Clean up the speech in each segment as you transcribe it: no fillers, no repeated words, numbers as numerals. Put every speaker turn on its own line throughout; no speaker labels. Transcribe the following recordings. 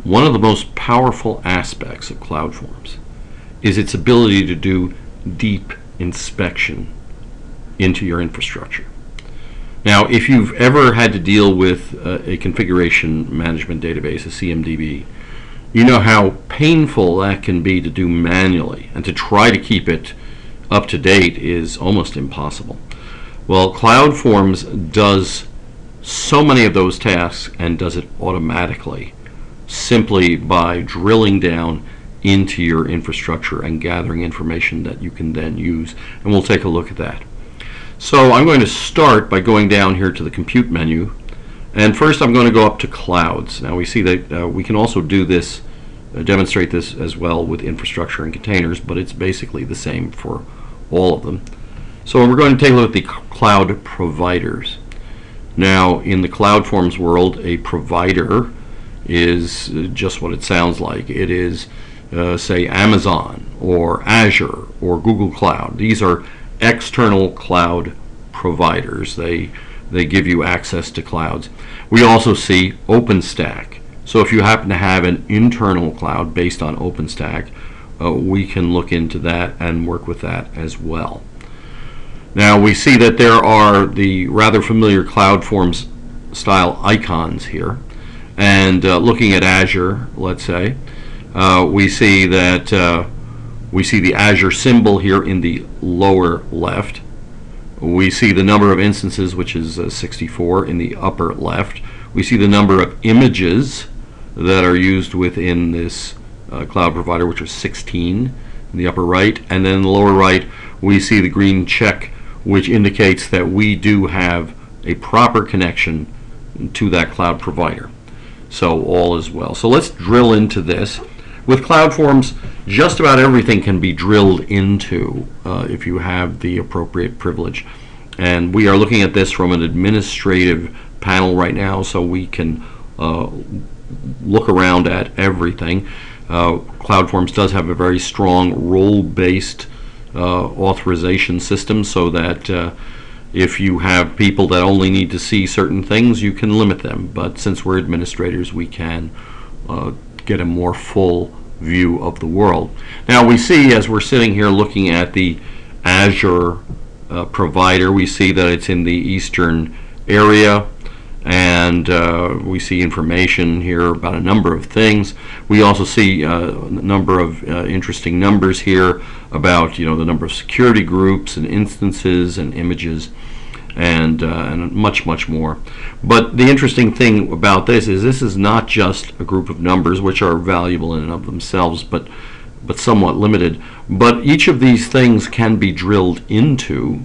one of the most powerful aspects of CloudForms is its ability to do deep inspection into your infrastructure. Now, if you've ever had to deal with a configuration management database, a CMDB, you know how painful that can be to do manually, and to try to keep it up to date is almost impossible. Well, CloudForms does so many of those tasks and does it automatically, simply by drilling down into your infrastructure and gathering information that you can then use. And we'll take a look at that. So I'm going to start by going down here to the compute menu, and first I'm going to go up to clouds. Now we see that we can also do this, demonstrate this as well with infrastructure and containers, but it's basically the same for all of them. So we're going to take a look at the cloud providers. Now in the CloudForms world, a provider is just what it sounds like. It is say Amazon or Azure or Google Cloud. These are external cloud providers. They give you access to clouds. We also see OpenStack. So if you happen to have an internal cloud based on OpenStack, we can look into that and work with that as well. Now we see that there are the rather familiar CloudForms style icons here, and looking at Azure, let's say, we see that we see the Azure symbol here in the lower left. We see the number of instances, which is 64, in the upper left. We see the number of images that are used within this cloud provider, which is 16 in the upper right. And then in the lower right, we see the green check, which indicates that we do have a proper connection to that cloud provider. So all is well. So let's drill into this. With CloudForms, just about everything can be drilled into if you have the appropriate privilege. And we are looking at this from an administrative panel right now, so we can look around at everything. CloudForms does have a very strong role-based authorization system, so that if you have people that only need to see certain things, you can limit them. But since we're administrators, we can get a more full view of the world. Now we see, as we're sitting here looking at the Azure provider, we see that it's in the eastern area, and we see information here about a number of things. We also see a number of interesting numbers here about the number of security groups and instances and images, and much more. But the interesting thing about this is not just a group of numbers, which are valuable in and of themselves, but somewhat limited. But each of these things can be drilled into.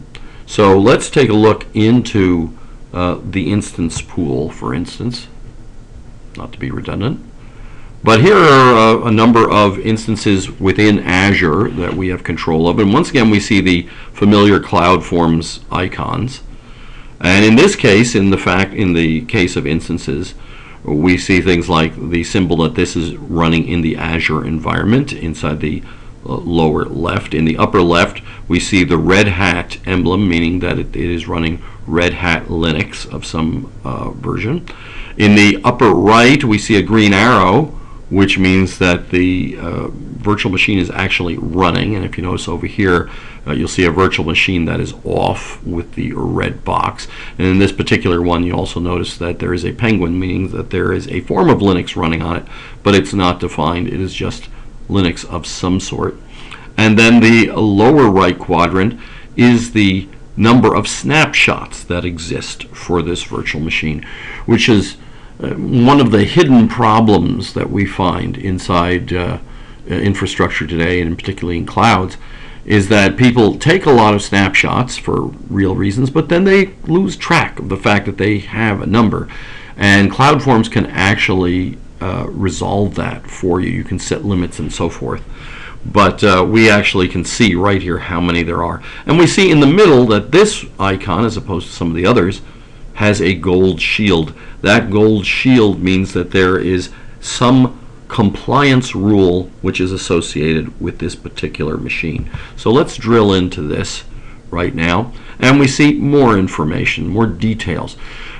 So let's take a look into the instance pool, for instance, not to be redundant. But here are a number of instances within Azure that we have control of. And once again, we see the familiar CloudForms icons. And in this case, in the case of instances, we see things like the symbol that this is running in the Azure environment inside the lower left. In the upper left, we see the Red Hat emblem, meaning that it is running Red Hat Linux of some version. In the upper right, we see a green arrow, which means that the virtual machine is actually running. And if you notice over here, you'll see a virtual machine that is off with the red box. And in this particular one, you also notice that there is a penguin, meaning that there is a form of Linux running on it, but it's not defined. It is just Linux of some sort. And then the lower right quadrant is the number of snapshots that exist for this virtual machine, which is one of the hidden problems that we find inside infrastructure today, and particularly in clouds, is that people take a lot of snapshots for real reasons, but then they lose track of the fact that they have a number. And CloudForms can actually resolve that for you. You can set limits and so forth. But we actually can see right here how many there are. And we see in the middle that this icon, as opposed to some of the others, has a gold shield. That gold shield means that there is some compliance rule which is associated with this particular machine. So let's drill into this right now, and we see more information, more details.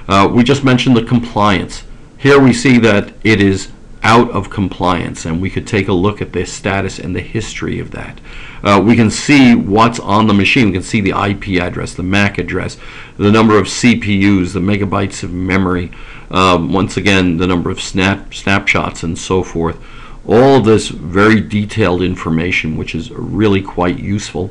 We just mentioned the compliance. Here we see that it is out of compliance, and we could take a look at the status and the history of that. We can see what's on the machine. We can see the IP address, the MAC address, the number of CPUs, the megabytes of memory, once again, the number of snapshots and so forth. All of this very detailed information, which is really quite useful,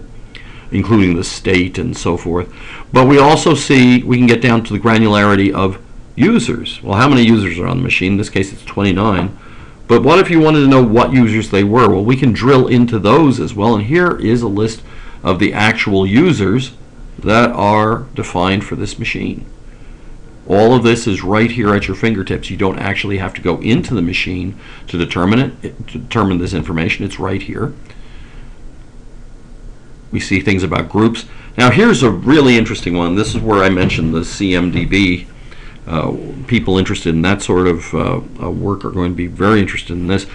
including the state and so forth. But we also see, we can get down to the granularity of users. Well, how many users are on the machine? In this case, it's 29. But what if you wanted to know what users they were? Well, we can drill into those as well. And here is a list of the actual users that are defined for this machine. All of this is right here at your fingertips. You don't actually have to go into the machine to determine it, to determine this information. It's right here. We see things about groups. Now, here's a really interesting one. This is where I mentioned the CMDB. People interested in that sort of work are going to be very interested in this.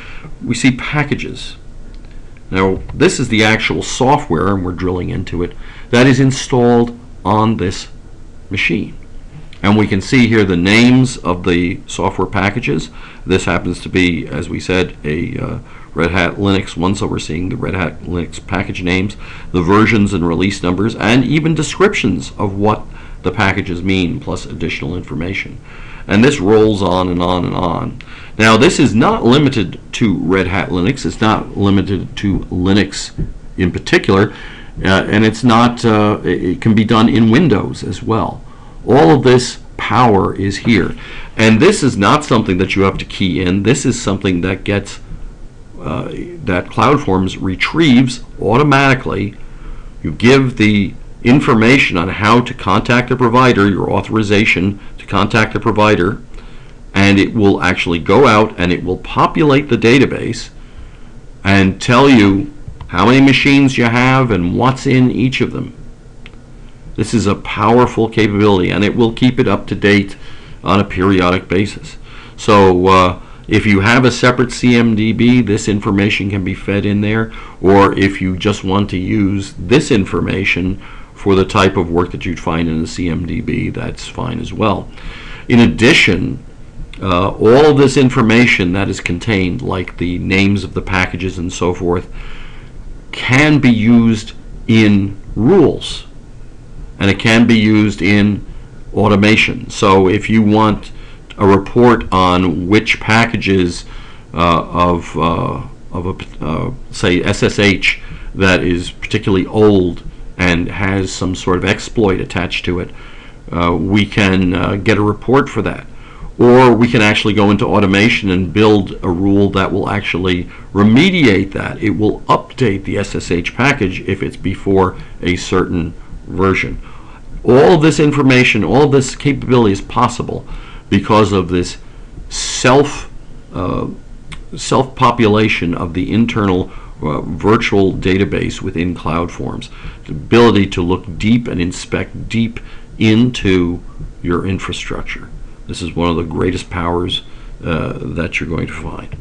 We see packages. Now, this is the actual software, and we're drilling into it, that is installed on this machine. And we can see here the names of the software packages. This happens to be, as we said, a Red Hat Linux one, so we're seeing the Red Hat Linux package names, the versions and release numbers, and even descriptions of what the packages mean, plus additional information. And this rolls on and on and on. Now, this is not limited to Red Hat Linux. It's not limited to Linux in particular, and it's not. It can be done in Windows as well. All of this power is here, and this is not something that you have to key in. This is something that gets that CloudForms retrieves automatically. You give the information on how to contact the provider, your authorization to contact the provider, and it will actually go out and it will populate the database and tell you how many machines you have and what's in each of them. This is a powerful capability, and it will keep it up to date on a periodic basis. So if you have a separate CMDB, this information can be fed in there, or if you just want to use this information for the type of work that you'd find in the CMDB, that's fine as well. In addition, all of this information that is contained, like the names of the packages and so forth, can be used in rules, and it can be used in automation. So if you want a report on which packages of a say SSH that is particularly old and has some sort of exploit attached to it, we can get a report for that. Or we can actually go into automation and build a rule that will actually remediate that. It will update the SSH package if it's before a certain version. All of this information, all of this capability is possible because of this self-population of the internal virtual database within CloudForms. The ability to look deep and inspect deep into your infrastructure. This is one of the greatest powers that you're going to find.